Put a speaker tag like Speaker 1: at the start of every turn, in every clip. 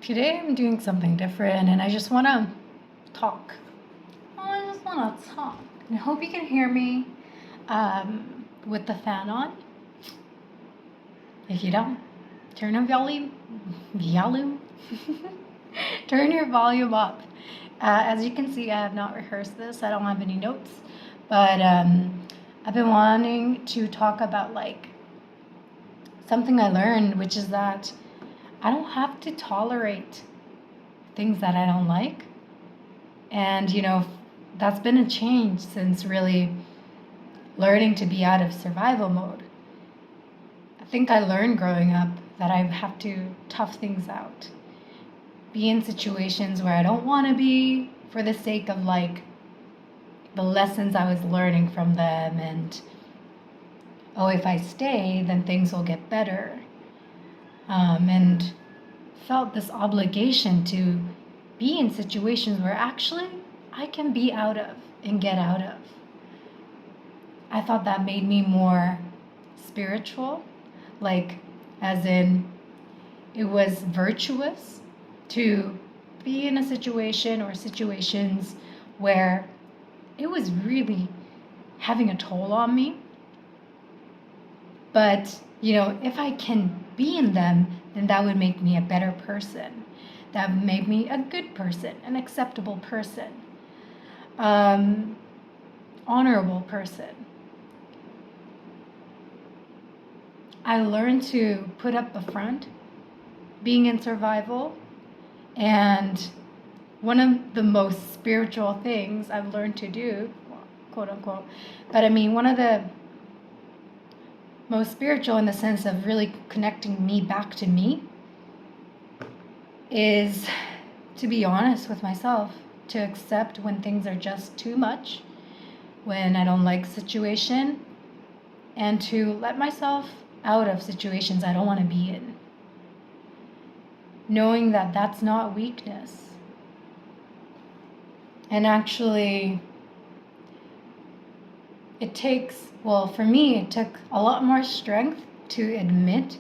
Speaker 1: Today I'm doing something different and I just want to talk. I just want to talk. And I hope you can hear me with the fan on. If you don't, turn your volume. Turn your volume up. As you can see, I have not rehearsed this. I don't have any notes. But I've been wanting to talk about something I learned, which is that I don't have to tolerate things that I don't like. And, that's been a change since really learning to be out of survival mode. I think I learned growing up that I have to tough things out. Be in situations where I don't want to be for the sake of the lessons I was learning from them. And, if I stay, then things will get better. And felt this obligation to be in situations where actually I can be out of and get out of. I thought that made me more spiritual, as in it was virtuous to be in a situation or situations where it was really having a toll on me. But, if I can be in them, then that would make me a better person. That would make me a good person, an acceptable person, honorable person. I learned to put up a front, being in survival, and one of the most spiritual things I've learned to do, quote unquote, but I mean, one of the most spiritual in the sense of really connecting me back to me is to be honest with myself, to accept when things are just too much, when I don't like a situation, and to let myself out of situations I don't want to be in. Knowing that that's not weakness. And actually, for me, it took a lot more strength to admit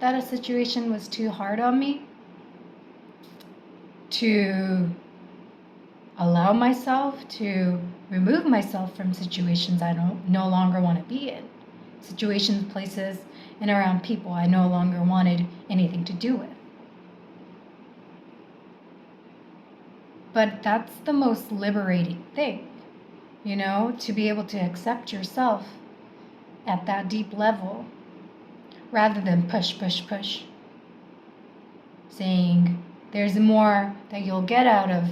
Speaker 1: that a situation was too hard on me, to allow myself to remove myself from situations I no longer want to be in, situations, places, and around people I no longer wanted anything to do with. But that's the most liberating thing, to be able to accept yourself at that deep level rather than push, saying there's more that you'll get out of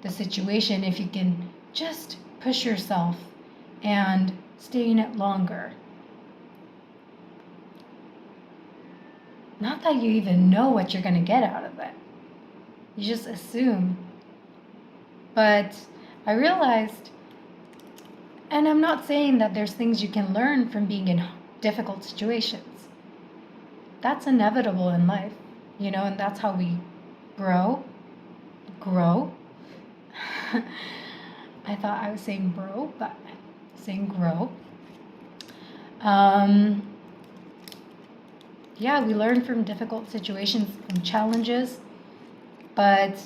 Speaker 1: the situation if you can just push yourself and stay in it longer. Not that you even know what you're going to get out of it. You just assume. But I realized, and I'm not saying that there's things you can learn from being in difficult situations. That's inevitable in life, and that's how we grow. I thought I was saying bro, but I'm saying grow. We learn from difficult situations, from challenges, but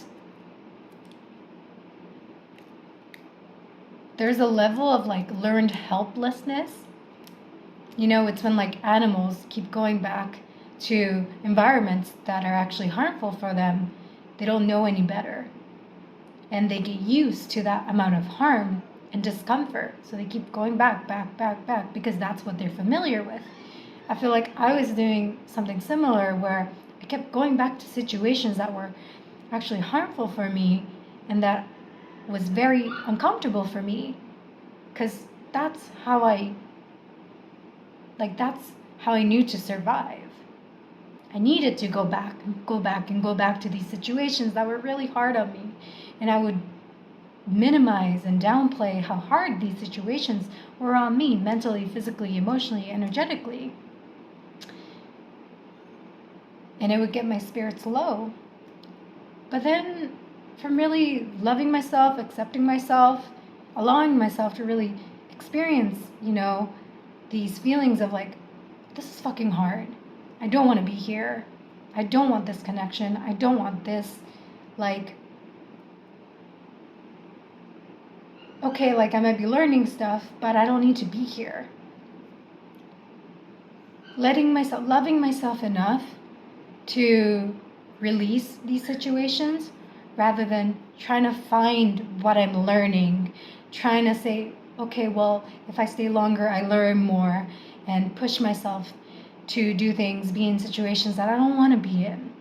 Speaker 1: there's a level of learned helplessness. It's when animals keep going back to environments that are actually harmful for them. They don't know any better. And they get used to that amount of harm and discomfort. So they keep going back, because that's what they're familiar with. I feel like I was doing something similar where I kept going back to situations that were actually harmful for me and that was very uncomfortable for me, because that's how I knew to survive. I needed to go back to these situations that were really hard on me, and I would minimize and downplay how hard these situations were on me, mentally, physically, emotionally, energetically. And it would get my spirits low. But then, from really loving myself, accepting myself, allowing myself to really experience, these feelings of this is fucking hard. I don't want to be here. I don't want this connection. I don't want this, like, okay, like I might be learning stuff, but I don't need to be here. Loving myself enough to release these situations rather than trying to find what I'm learning, trying to say, okay, well, if I stay longer, I learn more, and push myself to do things, be in situations that I don't want to be in.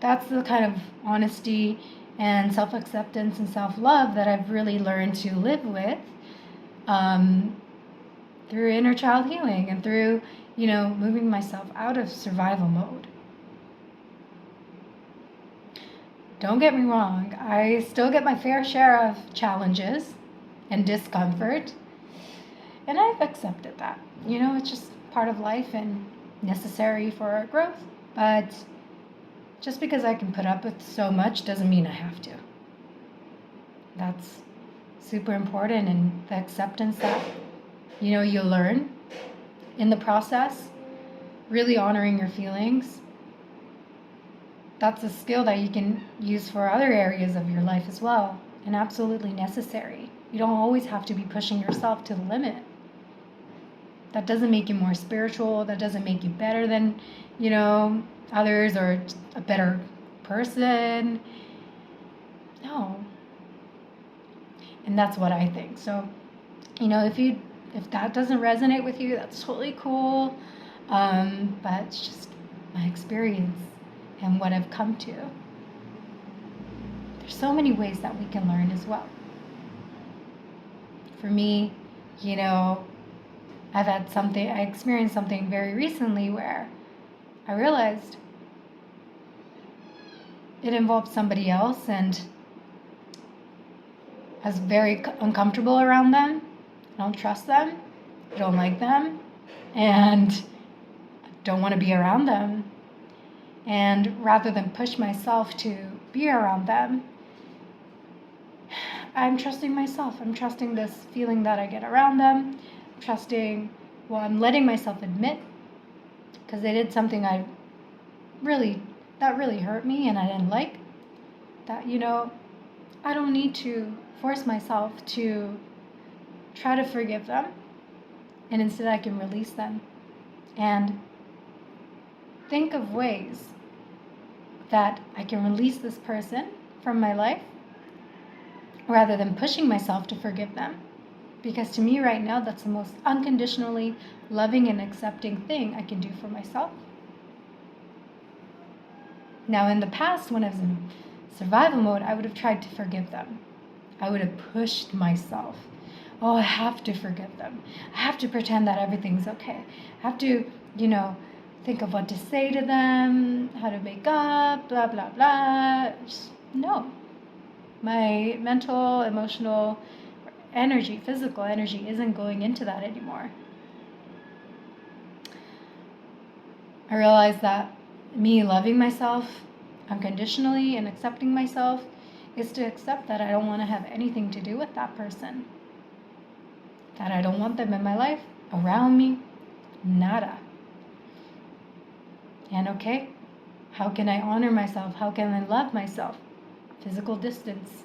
Speaker 1: That's the kind of honesty and self-acceptance and self-love that I've really learned to live with through inner child healing and through, moving myself out of survival mode. Don't get me wrong, I still get my fair share of challenges and discomfort, and I've accepted that. It's just part of life and necessary for our growth, but just because I can put up with so much doesn't mean I have to. That's super important, and the acceptance that, you learn in the process, really honoring your feelings. That's a skill that you can use for other areas of your life as well, and absolutely necessary. You don't always have to be pushing yourself to the limit. That doesn't make you more spiritual. That doesn't make you better than, others or a better person. No. And that's what I think. So, if that doesn't resonate with you, that's totally cool. But it's just my experience and what I've come to. There's so many ways that we can learn as well. For me, I experienced something very recently where I realized it involved somebody else, and I was very uncomfortable around them. I don't trust them. I don't like them. And I don't want to be around them. And rather than push myself to be around them, I'm trusting myself. I'm trusting this feeling that I get around them. I'm letting myself admit, because they did something that really hurt me and I didn't like, that, I don't need to force myself to try to forgive them, and instead I can release them and think of ways that I can release this person from my life rather than pushing myself to forgive them. Because to me right now, that's the most unconditionally loving and accepting thing I can do for myself. Now, in the past, when I was in survival mode, I would have tried to forgive them. I would have pushed myself. Oh, I have to forgive them. I have to pretend that everything's okay. I have to, think of what to say to them, how to make up, blah, blah, blah. No. My mental, emotional energy, physical energy isn't going into that anymore. I realized that me loving myself unconditionally and accepting myself is to accept that I don't want to have anything to do with that person. That I don't want them in my life, around me, nada. And okay, how can I honor myself? How can I love myself? Physical distance.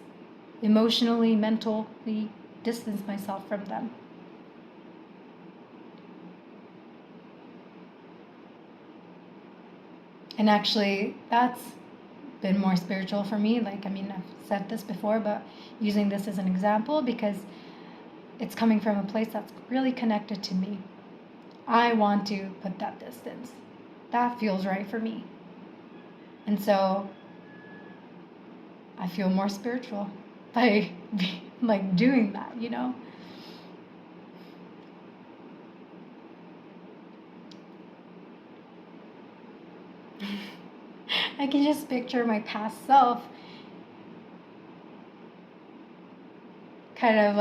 Speaker 1: Emotionally, mentally distance myself from them. And actually, that's been more spiritual for me. I've said this before, but using this as an example because it's coming from a place that's really connected to me. I want to put that distance. That feels right for me. And so I feel more spiritual by doing that, I can just picture my past self kind of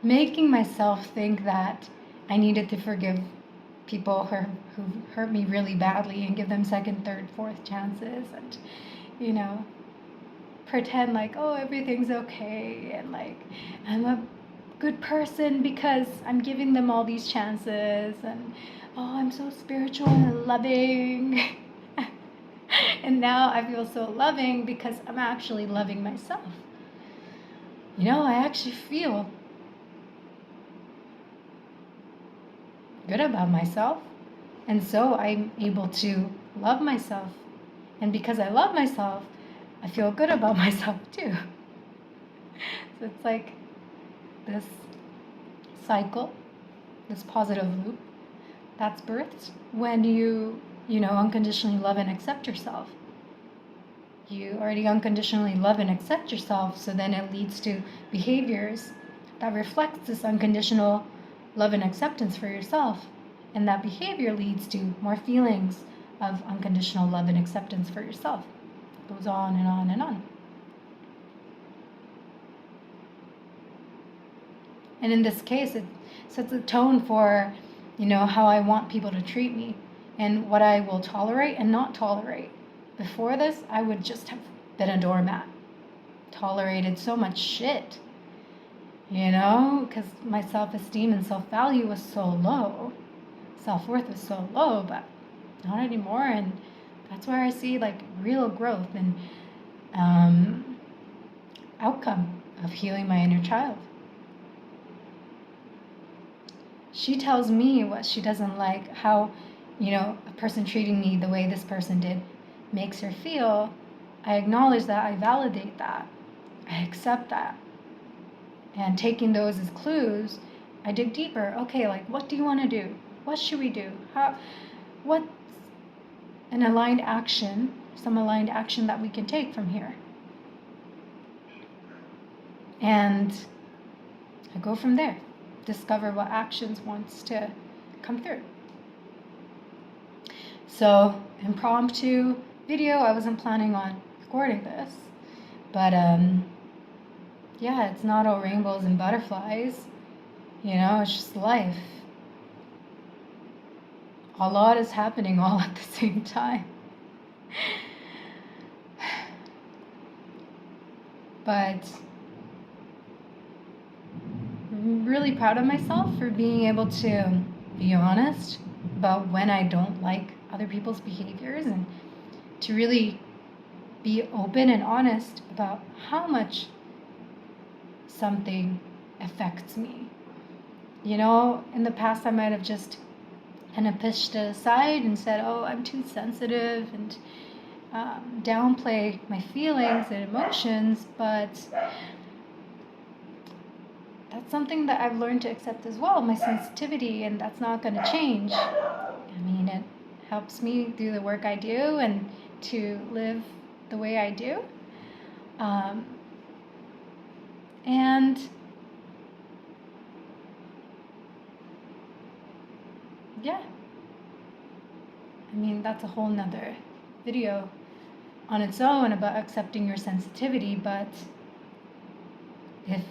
Speaker 1: making myself think that I needed to forgive people who hurt me really badly and give them second, third, fourth chances, and pretend oh, everything's okay, and I'm a good person because I'm giving them all these chances, and oh, I'm so spiritual and loving. And now I feel so loving because I'm actually loving myself. You know, I actually feel good about myself. And so I'm able to love myself. And because I love myself, I feel good about myself too. So it's like this cycle, this positive loop that's birthed when you know, unconditionally love and accept yourself. You already unconditionally love and accept yourself, so then it leads to behaviors that reflects this unconditional love and acceptance for yourself. And that behavior leads to more feelings of unconditional love and acceptance for yourself. It goes on and on and on. And in this case, it sets a tone for, you know, how I want people to treat me and what I will tolerate and not tolerate. Before this, I would just have been a doormat, tolerated so much shit, you know, because my self-esteem and self-value was so low. Self-worth was so low, but not anymore. And that's where I see like real growth and outcome of healing my inner child. She tells me what she doesn't like, how, you know, a person treating me the way this person did makes her feel. I acknowledge that, I validate that, I accept that. And taking those as clues, I dig deeper. Okay, like, what do you want to do? What should we do? What's an aligned action, some aligned action that we can take from here? And I go from there. Discover what actions wants to come through. So, impromptu video, I wasn't planning on recording this, but yeah, it's not all rainbows and butterflies, you know, it's just life. A lot is happening all at the same time. But I'm really proud of myself for being able to be honest about when I don't like other people's behaviors, and to really be open and honest about how much something affects me. You know, in the past I might have just kind of pushed it aside and said, oh, I'm too sensitive, and downplay my feelings and emotions, but that's something that I've learned to accept as well, my sensitivity, and that's not going to change. I mean, it helps me do the work I do and to live the way I do. And yeah, I mean, that's a whole nother video on its own about accepting your sensitivity, but if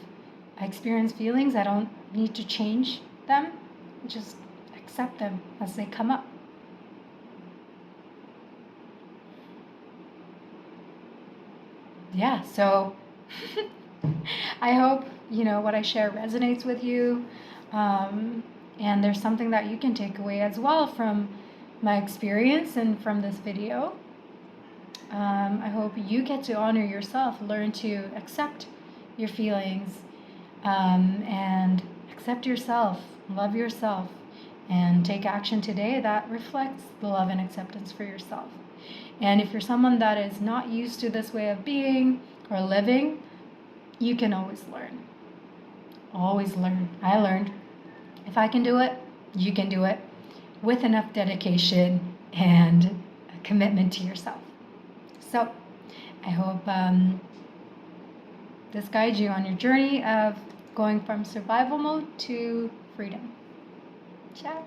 Speaker 1: I experience feelings, I don't need to change them, just accept them as they come up. Yeah, so I hope, you know, what I share resonates with you, and there's something that you can take away as well from my experience and from this video. I hope you get to honor yourself, learn to accept your feelings, and accept yourself, love yourself, and take action today that reflects the love and acceptance for yourself. And if you're someone that is not used to this way of being or living, you can always learn. Always learn. I learned. If I can do it, you can do it with enough dedication and a commitment to yourself. So I hope this guides you on your journey of going from survival mode to freedom. Ciao.